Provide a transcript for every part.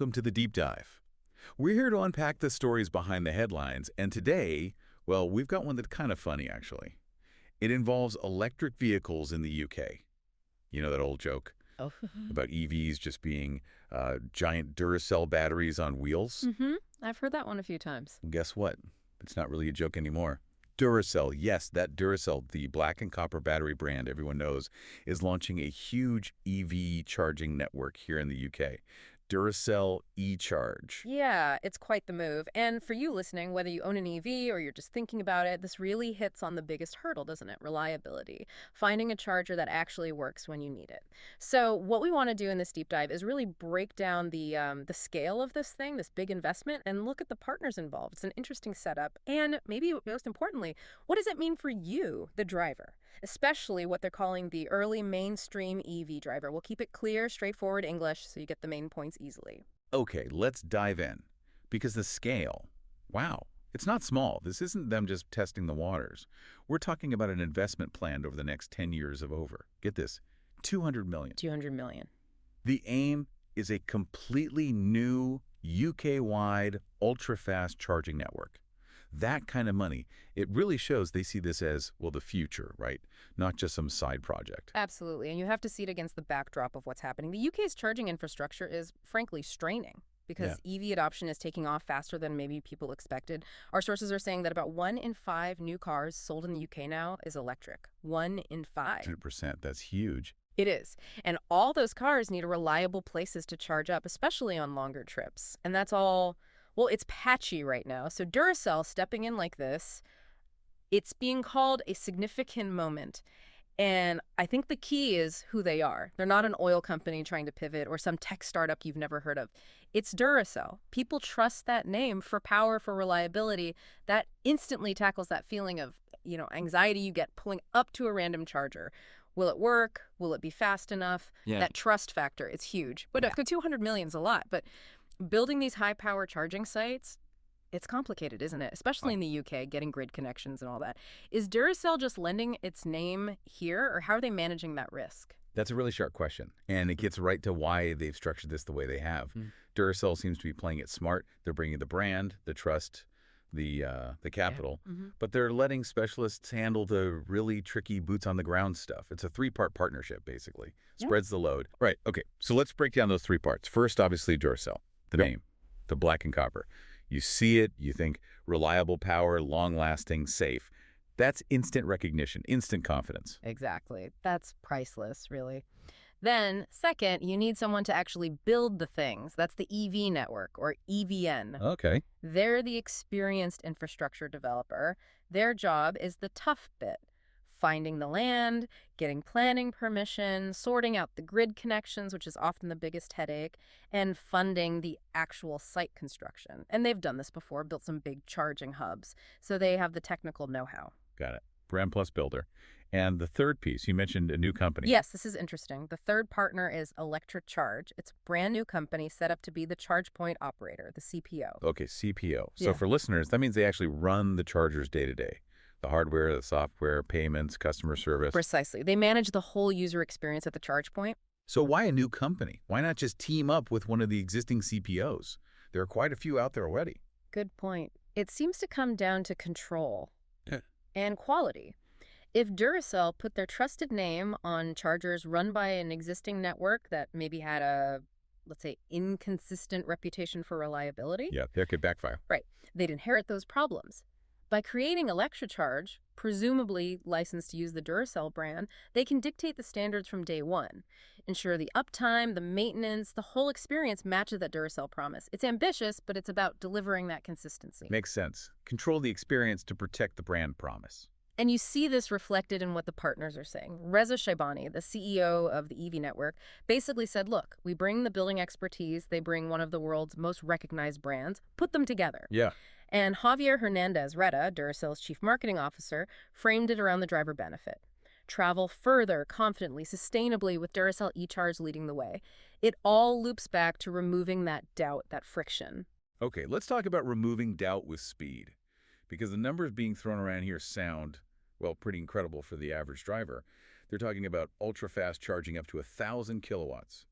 welcome to the Deep Dive. We're here to unpack the stories behind the headlines, and today, well, we've got one that's kind of funny, actually. It involves electric vehicles in the UK. You know that old joke Oh. about EVs just being giant Duracell batteries on wheels? I've heard that one a few times. Well, guess what? It's not really a joke anymore. Duracell, yes, that Duracell, the black and copper battery brand everyone knows, is launching a huge EV charging network here in the UK. Duracell eCharge. Yeah, it's quite the move. And for you listening, whether you own an EV or you're just thinking about it, this really hits on the biggest hurdle, doesn't it? Reliability. Finding a charger that actually works when you need it. So what we want to do in this deep dive is really break down the scale of this thing, this big investment, and look at the partners involved. It's an interesting setup. And maybe most importantly, what does it mean for you, the driver? Especially what they're calling the early mainstream EV driver. We'll keep it clear, straightforward English so you get the main points easily. Okay, let's dive in. Because the scale, wow, it's not small. This isn't them just testing the waters. We're talking about an investment planned over the next 10 years of over, get this, 200 million. 200 million. The aim is a completely new UK-wide ultra-fast charging network. That kind of money, it really shows they see this as, well, the future, right? Not just some side project. Absolutely, and you have to see it against the backdrop of what's happening. The UK's charging infrastructure is, frankly, straining because EV adoption is taking off faster than maybe people expected. Our sources are saying that about 1 in 5 new cars sold in the UK now is electric. 1 in 5. 100%, that's huge. It is. And all those cars need reliable places to charge up, especially on longer trips. And that's all, well, it's patchy right now. So Duracell stepping in like this, it's being called a significant moment. And I think the key is who they are. They're not an oil company trying to pivot or some tech startup you've never heard of. It's Duracell. People trust that name for power, for reliability. That instantly tackles that feeling of, anxiety you get pulling up to a random charger. Will it work? Will it be fast enough? Yeah. That trust factor is huge. But 200 million is a lot. But building these high-power charging sites, it's complicated, isn't it? Especially in the UK, getting grid connections and all that. Is Duracell just lending its name here, or how are they managing that risk? That's a really sharp question, and it gets right to why they've structured this the way they have. Duracell seems to be playing it smart. They're bringing the brand, the trust, the capital, but they're letting specialists handle the really tricky boots-on-the-ground stuff. It's a three-part partnership, basically. Spreads the load. Right, okay, so let's break down those three parts. First, obviously, Duracell, the name, the black and copper. You see it, you think reliable power, long-lasting, safe. That's instant recognition, instant confidence. Exactly. That's priceless, really. Then, second, you need someone to actually build the things. That's the EV network, or EVN. Okay. They're the experienced infrastructure developer. Their job is the tough bit. Finding the land, getting planning permission, sorting out the grid connections, which is often the biggest headache, and funding the actual site construction. And they've done this before, built some big charging hubs. So they have the technical know-how. Got it. Brand plus builder. And the third piece, you mentioned a new company. Yes, this is interesting. The third partner is Electric Charge. It's a brand new company set up to be the charge point operator, the CPO. Okay, CPO. So for listeners, that means they actually run the chargers day to day. The hardware, the software, payments, customer service. Precisely. They manage the whole user experience at the charge point. So why a new company? Why not just team up with one of the existing CPOs? There are quite a few out there already. Good point. It seems to come down to control and quality. If Duracell put their trusted name on chargers run by an existing network that maybe had a, let's say, inconsistent reputation for reliability. Yeah, that could backfire. Right. They'd inherit those problems. By creating ElectriCharge, presumably licensed to use the Duracell brand, they can dictate the standards from day one. Ensure the uptime, the maintenance, the whole experience matches that Duracell promise. It's ambitious, but it's about delivering that consistency. Makes sense. Control the experience to protect the brand promise. And you see this reflected in what the partners are saying. Reza Shaibani, the CEO of the EV network, basically said, look, we bring the building expertise, they bring one of the world's most recognized brands, put them together. Yeah. And Javier Hernandez Reta, Duracell's chief marketing officer, framed it around the driver benefit. Travel further, confidently, sustainably with Duracell eCharge leading the way. It all loops back to removing that doubt, that friction. Okay, let's talk about removing doubt with speed. Because the numbers being thrown around here sound, well, pretty incredible for the average driver. They're talking about ultra-fast charging up to 1,000 kilowatts.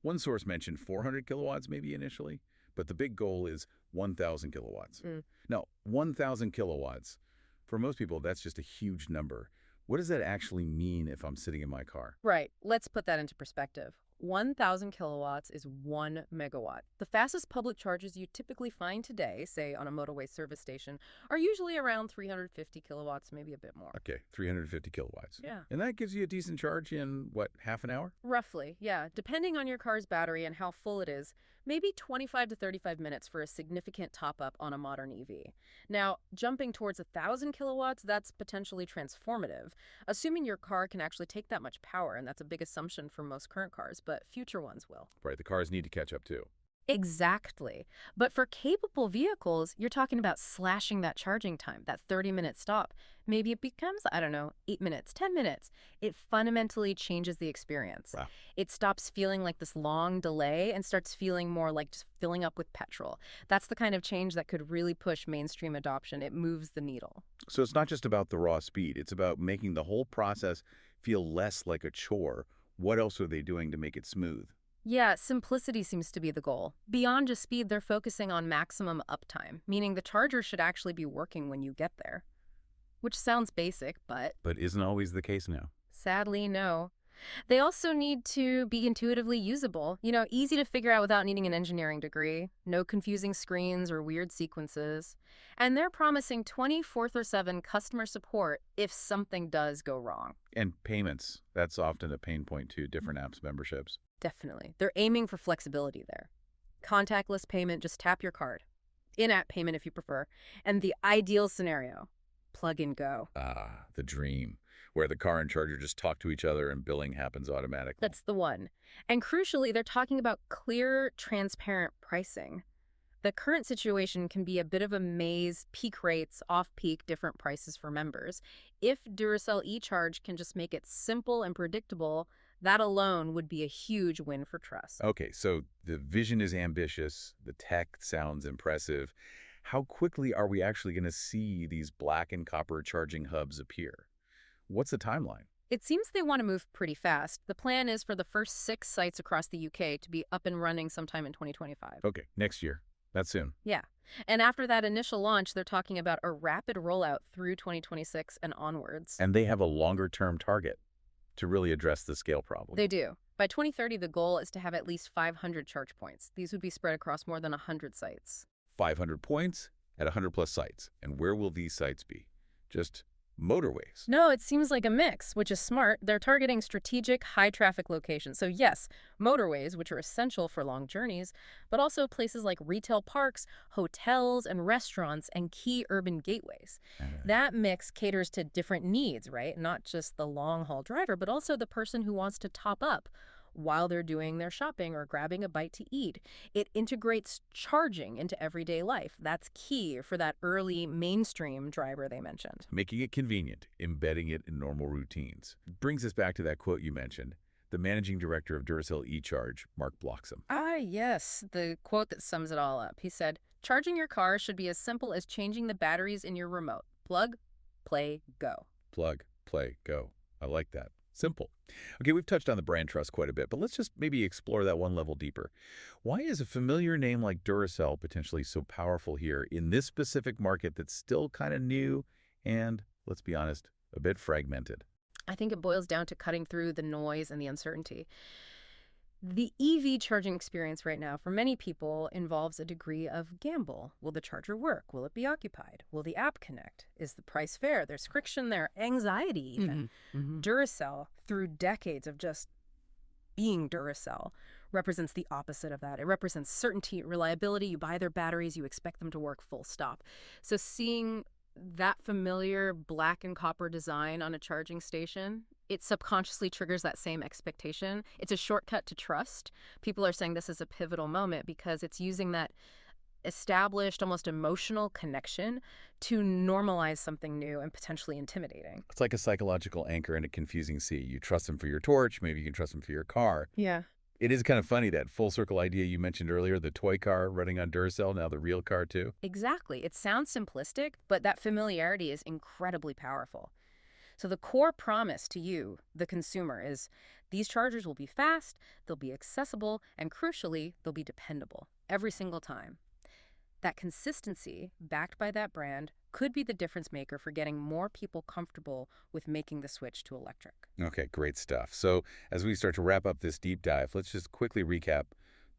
One source mentioned 400 kilowatts maybe initially, but the big goal is 1,000 kilowatts. Mm. Now, 1,000 kilowatts, for most people, that's just a huge number. What does that actually mean if I'm sitting in my car? Right. Let's put that into perspective. 1,000 kilowatts is 1 megawatt. The fastest public chargers you typically find today, say on a motorway service station, are usually around 350 kilowatts, maybe a bit more. Okay, 350 kilowatts. Yeah. And that gives you a decent charge in, what, half an hour? Roughly, yeah. Depending on your car's battery and how full it is, maybe 25 to 35 minutes for a significant top-up on a modern EV. Now, jumping towards 1,000 kilowatts, that's potentially transformative, assuming your car can actually take that much power, and that's a big assumption for most current cars, but future ones will. Right, the cars need to catch up too. Exactly. But for capable vehicles, you're talking about slashing that charging time, that 30-minute stop. Maybe it becomes, I don't know, 8 minutes, 10 minutes. It fundamentally changes the experience. Wow. It stops feeling like this long delay and starts feeling more like just filling up with petrol. That's the kind of change that could really push mainstream adoption. It moves the needle. So it's not just about the raw speed, it's about making the whole process feel less like a chore. What else are they doing to make it smooth? Yeah, simplicity seems to be the goal. Beyond just speed, they're focusing on maximum uptime, meaning the charger should actually be working when you get there. Which sounds basic, but But isn't always the case now. sadly, no. They also need to be intuitively usable, easy to figure out without needing an engineering degree, no confusing screens or weird sequences. And they're promising 24/7 customer support if something does go wrong. And payments, that's often a pain point too, different apps memberships. Definitely. They're aiming for flexibility there. Contactless payment, just tap your card. In-app payment if you prefer. And the ideal scenario, plug and go. Ah, the dream, where the car and charger just talk to each other and billing happens automatically. That's the one. And crucially, they're talking about clear, transparent pricing. The current situation can be a bit of a maze, peak rates, off-peak, different prices for members. If Duracell eCharge can just make it simple and predictable, that alone would be a huge win for trust. Okay, so the vision is ambitious, the tech sounds impressive. How quickly are we actually going to see these black and copper charging hubs appear? What's the timeline? It seems they want to move pretty fast. The plan is for the first 6 sites across the UK to be up and running sometime in 2025. Okay, next year. That's soon. Yeah. And after that initial launch, they're talking about a rapid rollout through 2026 and onwards. And they have a longer-term target to really address the scale problem. They do. By 2030, the goal is to have at least 500 charge points. These would be spread across more than 100 sites. 500 points at 100-plus sites. And where will these sites be? Just motorways. No, it seems like a mix, which is smart. They're targeting strategic, high-traffic locations. So yes, motorways, which are essential for long journeys, but also places like retail parks, hotels, and restaurants, and key urban gateways. That mix caters to different needs, right? Not just the long-haul driver, but also the person who wants to top up while they're doing their shopping or grabbing a bite to eat. It integrates charging into everyday life. That's key for that early mainstream driver they mentioned. Making it convenient, embedding it in normal routines. Brings us back to that quote you mentioned. The managing director of Duracell eCharge, Mark Bloxham. Ah, yes, the quote that sums it all up. He said, "Charging your car should be as simple as changing the batteries in your remote. Plug, play, go." Plug, play, go. I like that. Simple. Okay, we've touched on the brand trust quite a bit, but let's just maybe explore that one level deeper. Why is a familiar name like Duracell potentially so powerful here in this specific market that's still kind of new and, let's be honest, a bit fragmented? I think it boils down to cutting through the noise and the uncertainty. The EV charging experience right now for many people involves a degree of gamble. Will the charger work? Will it be occupied? Will the app connect? Is the price fair? There's friction there, anxiety even. Duracell, through decades of just being Duracell, represents the opposite of that. It represents certainty, reliability. You buy their batteries, you expect them to work, full stop. So seeing that familiar black and copper design on a charging station, it subconsciously triggers that same expectation. It's a shortcut to trust. People are saying this is a pivotal moment because it's using that established, almost emotional connection to normalize something new and potentially intimidating. It's like a psychological anchor in a confusing sea. You trust them for your torch, maybe you can trust them for your car. Yeah. It is kind of funny, that full circle idea you mentioned earlier, the toy car running on Duracell, now the real car too. Exactly. It sounds simplistic, but that familiarity is incredibly powerful. So the core promise to you, the consumer, is these chargers will be fast, they'll be accessible, and crucially, they'll be dependable every single time. That consistency, backed by that brand, could be the difference maker for getting more people comfortable with making the switch to electric. Okay, great stuff. So as we start to wrap up this deep dive, let's just quickly recap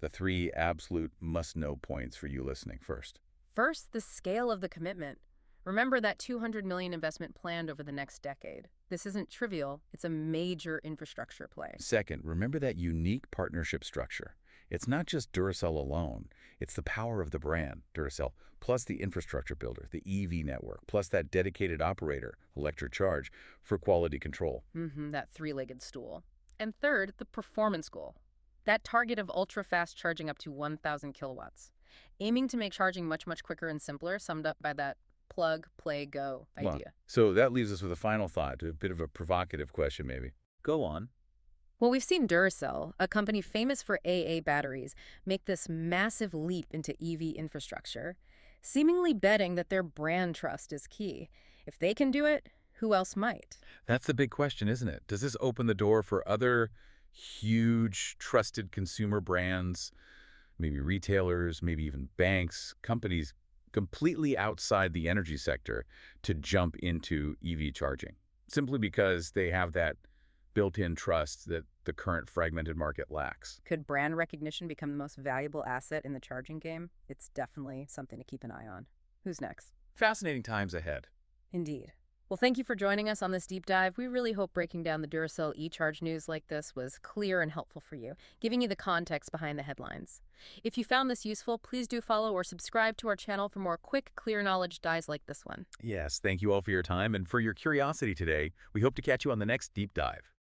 the 3 absolute must-know points for you listening first. First, the scale of the commitment. Remember that $200 million investment planned over the next decade. This isn't trivial, it's a major infrastructure play. Second, remember that unique partnership structure. It's not just Duracell alone. It's the power of the brand, Duracell, plus the infrastructure builder, the EV network, plus that dedicated operator, Electric Charge, for quality control. That three-legged stool. And third, the performance goal. That target of ultra-fast charging up to 1,000 kilowatts. Aiming to make charging much, much quicker and simpler, summed up by that plug, play, go Well, idea. so that leaves us with a final thought, a bit of a provocative question maybe. Go on. Well, we've seen Duracell, a company famous for AA batteries, make this massive leap into EV infrastructure, seemingly betting that their brand trust is key. If they can do it, who else might? That's the big question, isn't it? Does this open the door for other huge, trusted consumer brands, maybe retailers, maybe even banks, companies completely outside the energy sector to jump into EV charging? Simply because they have that built-in trust that the current fragmented market lacks. Could brand recognition become the most valuable asset in the charging game? It's definitely something to keep an eye on. Who's next? Fascinating times ahead. Indeed. Well, thank you for joining us on this deep dive. We really hope breaking down the Duracell e-charge news like this was clear and helpful for you, giving you the context behind the headlines. If you found this useful, please do follow or subscribe to our channel for more quick, clear knowledge dives like this one. Yes, thank you all for your time and for your curiosity today. We hope to catch you on the next deep dive.